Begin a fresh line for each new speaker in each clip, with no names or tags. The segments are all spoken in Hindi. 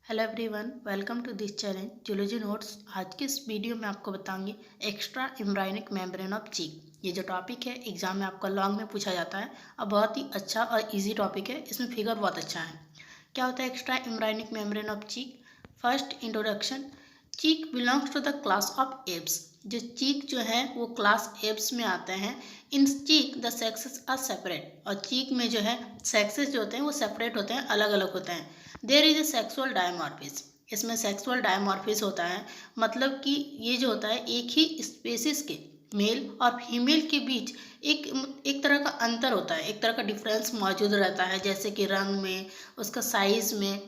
Hello everyone, welcome to this channel zoology notes. आज के इस वीडियो में आपको बताऊंगी extra embryonic membrane of chick. ये जो टॉपिक है एग्जाम में आपका लॉन्ग में पूछा जाता है और बहुत ही अच्छा और इजी टॉपिक है। इसमें फिगर बहुत अच्छा है। क्या होता है extra embryonic membrane of chick? First introduction. Chick belongs to the class of Aves. जो चीक जो है वो क्लास एब्स में आते हैं। इन चीक द सेक्सेस आर सेपरेट। और चीक में जो है सेक्सेस जो होते हैं वो सेपरेट होते हैं, अलग अलग होते हैं। There is a sexual dimorphism. इसमें सेक्सुअल डायमॉर्फिज्म होता है, मतलब कि ये जो होता है एक ही स्पेसिस के मेल और फीमेल के बीच एक एक तरह का अंतर होता है, एक तरह का डिफरेंस मौजूद रहता है, जैसे कि रंग में, उसका साइज में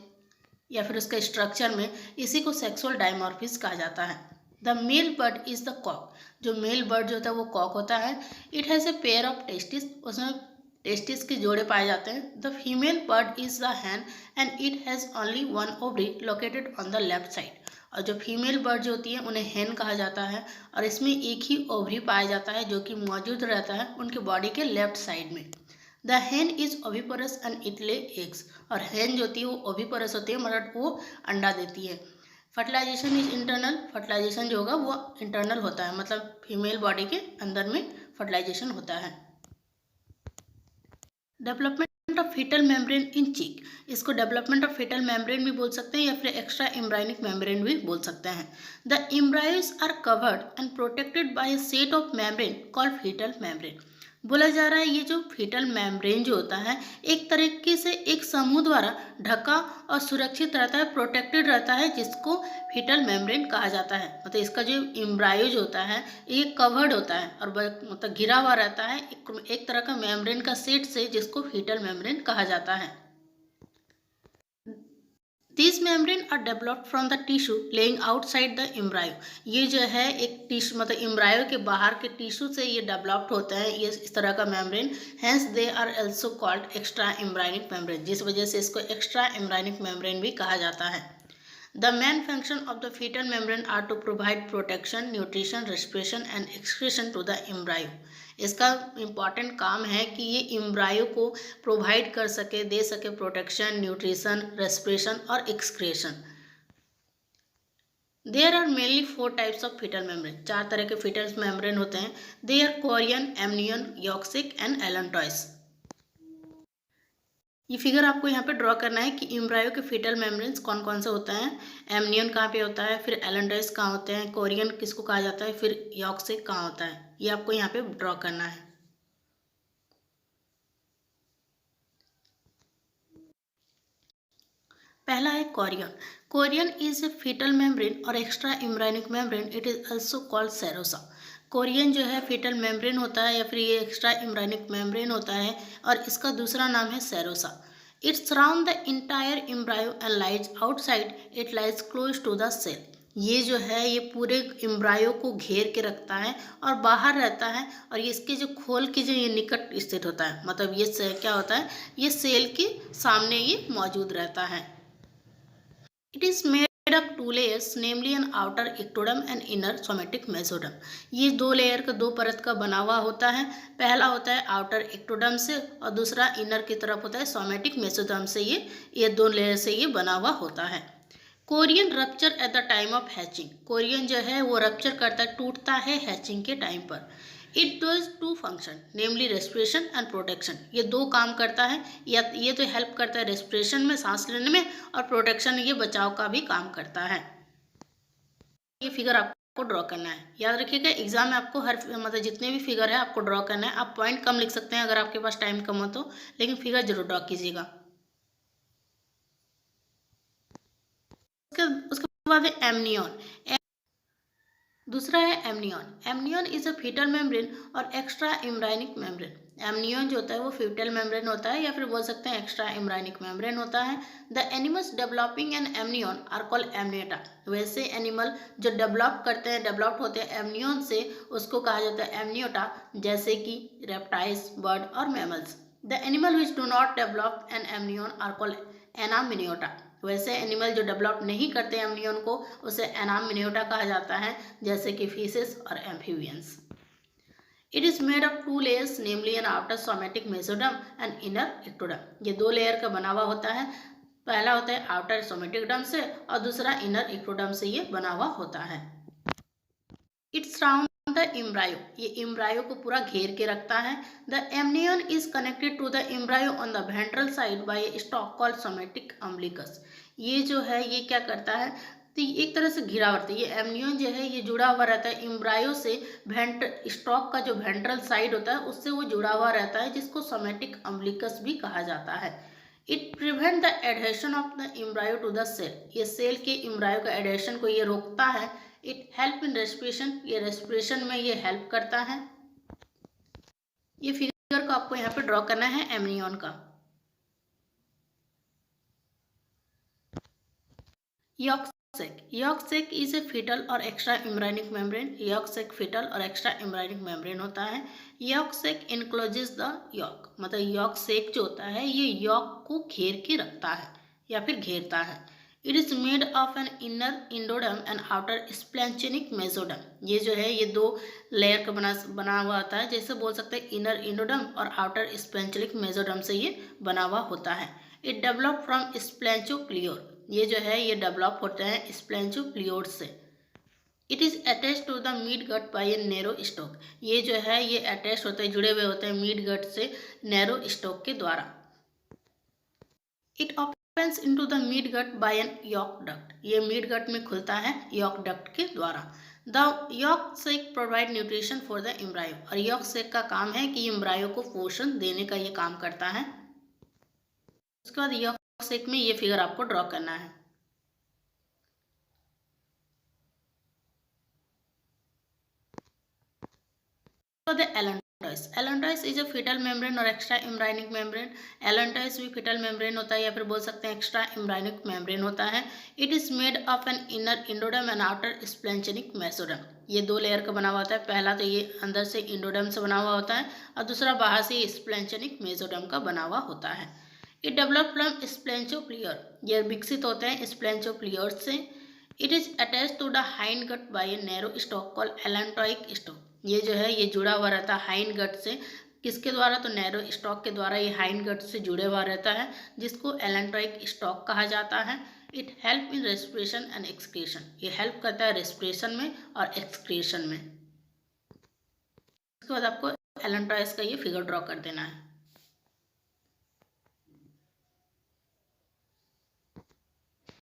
या फिर उसका स्ट्रक्चर में। इसी को सेक्सुअल डायमॉर्फिज्म कहा जाता है। The male bird is the cock. जो मेल बर्ड जो होता है वो कॉक होता है। It has a pair of testis. उसमें टेस्टिस के जोड़े पाए जाते हैं। The female bird is the hen and it has only one ovary located on the left side. और जो फीमेल बर्ड जो होती है उन्हें हैन कहा जाता है और इसमें एक ही ओवरी पाया जाता है जो कि मौजूद रहता है उनके बॉडी के लेफ्ट साइड में। The Hahn is oviparous and it lay eggs. और हैन जो होती है वो ओविपोरस होती है, मतलब वो अंडा देती है। Fertilisation is internal. फर्टिलाइजेशन जो होगा वो इंटरनल होता है, मतलब फीमेल बॉडी के अंदर में फर्टिलाइजेशन होता है। Development of fetal membrane in chick. इसको डेवलपमेंट ऑफ फीटल मेम्ब्रेन भी बोल सकते हैं या फिर एक्स्ट्रा एम्ब्रायोनिक मेम्ब्रेन भी बोल सकते हैं। The embryos are covered and protected by a set of membrane called foetal membrane. बोला जा रहा है ये जो फीटल मेम्ब्रेन जो होता है एक तरीके से एक समूह द्वारा ढका और सुरक्षित रहता है, प्रोटेक्टेड रहता है, जिसको फीटल मेम्ब्रेन कहा जाता है। मतलब इसका जो एम्ब्रायो जो होता है ये कवर्ड होता है और मतलब घिरा हुआ रहता है एक तरह का मेम्ब्रेन का सेट से, जिसको फीटल मेम्ब्रेन कहा जाता है। These membrane are developed from the tissue laying outside the embryo। ये जो है एक टिश्यू, मतलब एम्ब्रायो के बाहर के टिश्यू से ये डेवलप्ड होता है, ये इस तरह का membrane. Hence they are also called extra embryonic membrane, जिस वजह से इसको एक्स्ट्रा एम्ब्रायोनिक मेम्ब्रेन भी कहा जाता है। The main function of the fetal membrane are to provide protection, nutrition, respiration and excretion to the embryo। इसका इम्पॉर्टेंट काम है कि ये एम्ब्रायो को प्रोवाइड कर सके, दे सके प्रोटेक्शन, न्यूट्रिशन, रेस्पिरेशन और excretion. There are mainly 4 types of fetal membrane. 4 तरह के फीटल मेम्ब्रेन होते हैं। They are chorion, amnion, yolk sac and allantois. ये फिगर आपको यहाँ पे ड्रॉ करना है कि एम्ब्रायो के फीटल मेम्ब्रेन्स कौन कौन से होते हैं। एमनियन कहाँ पे होता है, फिर एलेंडॉइस कहाँ होते हैं, कोरियन किसको कहा जाता है, फिर यॉक्सिक कहाँ होता है। ये आपको यहाँ पे ड्रॉ करना है। पहला है chorion. Chorion is a fetal membrane और extra embryonic membrane. It is also called serosa. Chorion जो है फीटल मेम्ब्रेन होता है या फिर ये एक्स्ट्रा एम्ब्रायोनिक मेम्ब्रेन होता है और इसका दूसरा नाम है serosa. It surround the entire embryo and lies outside. It lies close to the shell. ये जो है ये पूरे एम्ब्रायो को घेर के रखता है और बाहर रहता है, और ये इसके जो खोल के जो ये निकट स्थित होता है, मतलब ये क्या होता है, ये सेल के सामने ये मौजूद रहता है। It is made of 2 layers, namely an outer ectoderm and inner somatic mesoderm। ये 2 लेयर का 2 परत का बना हुआ होता है। पहला होता है आउटर एक्टोडर्म से और दूसरा इनर की तरफ होता है सोमेटिक मेसोडर्म से। ये 2 लेयर से ये बना हुआ होता है। Korean rupture at the time of hatching. Korean जो है वो रप्चर करता है, टूटता है हैचिंग के टाइम पर। It does 2 function, namely respiration and protection. ये 2 काम करता है, या ये तो हेल्प करता है रेस्पिरेशन में, सांस लेने में, और प्रोटेक्शन ये बचाव का भी काम करता है। ये फिगर आपको ड्रॉ करना है। याद रखिएगा एग्जाम में आपको हर मतलब जितने भी फिगर है आपको ड्रॉ करना है। आप पॉइंट कम लिख सकते हैं अगर आपके पास टाइम कम हो तो, लेकिन फिगर जरूर ड्रॉ कीजिएगा। उसके बाद है एमनियन। दूसरा है amnion. Amnion is a foetal membrane और एक्स्ट्रा एम्ब्रायोनिक मेम्ब्रेन। एमनियन जो होता है वो फीटल मेम्ब्रेन होता है या फिर बोल सकते हैं एक्स्ट्रा एम्ब्रायोनिक मेम्ब्रेन होता है। The animals developing an amnion are called amniota. वैसे एनिमल जो डेवलप करते हैं, डेवलप्ड होते हैं एमनियन से, उसको कहा जाता है एमनियोटा, जैसे कि रेप्टाइल्स, बर्ड और mammals. The animal which do not develop an amnion are called anamniota. वैसे एनिमल जो डेवलप नहीं करते एमनियन को उसे एनामिनियोटा कहा जाता है, जैसे कि फिशेस और amphibians. It is made of 2 layers, namely an outer somatic mesoderm and inner ectoderm. ये 2 लेयर का बना हुआ होता है। पहला होता है आउटर सोमेटिक से और दूसरा इनर इक्टोडर्म से ये बना हुआ होता है। इट्स राउंड द एम्ब्रायो, ये एम्ब्रायो को पूरा घेर के रखता है। The amnion is connected to the embryo on the ventral side by a stalk called somatic umbilicus. ये जो है ये क्या करता है, तो एक तरह से घिरा रहता है। ये एमनियन जो है ये जुड़ा हुआ रहता है एम्ब्रायो से, स्टॉक का जो वेंट्रल साइड होता है उससे वो जुड़ा हुआ रहता है, जिसको सोमेटिक अम्बिलिकस भी कहा जाता है। It prevent the adhesion of the embryo to the shell, ये सेल के एम्ब्रायो का एडहेशन को ये रोकता है। इट हेल्प इन रेस्पिरेशन, ये रेस्पिरेशन में ये हेल्प करता है। ये फिगर को आपको यहाँ पे ड्रॉ करना है एमनियन का। Yolk sac is a fetal और extra embryonic membrane. Yolk sac fetal और एक्स्ट्रा एम्ब्रायनिक मेम्ब्रेन होता है। Yolk sac encloses the yolk, मतलब यॉर्क सैक जो होता है ये यॉर्क को घेर के रखता है या फिर घेरता है। It is made of an inner endoderm and outer splanchnic mesoderm. ये जो है ये दो लेयर का बना हुआ होता है, जैसे बोल सकते हैं इनर इंडोडम और आउटर स्प्लैंचेनिक मेसोडम से ये बना हुआ होता है। इट डेवलप फ्रॉम स्प्लैंचोक्लियोर, ये जो है ये डेवलप होते हैं स्प्लैंचोक्लियोर से। It is attach to the mid gut by a narrow stalk, ये जो है ये अटैच होते हैं, जुड़े हुए होते हैं मिड गट से नैरो स्टोक के द्वारा। It opens into the midgut by an yolk duct, ये midgut में खुलता है yolk duct के द्वारा। The yolk sac provide nutrition for the embryo, और yolk sac का काम है कि embryo को पोषण देने का ये काम करता है। उसके बाद yolk sac में ये फिगर आपको ड्रॉ करना है। So the allantois, allantois is a fetal membrane और extra embryonic membrane। allantois भी fetal membrane होता है या फिर बोल सकते हैं extra embryonic membrane होता है। It is made of an inner endoderm and outer splanchnic mesoderm, ये दो लेयर का बना हुआ होता है। पहला तो ये अंदर से इंडोडर्म से बना हुआ होता है और दूसरा बाहर से स्प्लैंचनिक मेसोडर्म का बना हुआ होता है। It develop from splanchoplier, ये विकसित होते हैं स्प्लैंचोप्लियर से। It is attached to the hind gut by a narrow stalk called allantoic stalk, ये जो है ये जुड़ा हुआ रहता है हाइंड गट से। किसके द्वारा, तो नैरो स्टॉक के द्वारा ये हाइंड गट से जुड़े हुआ रहता है, जिसको एलेंट्रॉइक स्टॉक कहा जाता है। It help in respiration and excretion, ये हेल्प करता है रेस्पिरेशन में और एक्सक्रीशन में। उसके बाद आपको एलेंट्रॉइस का ये फिगर ड्रॉ कर देना है।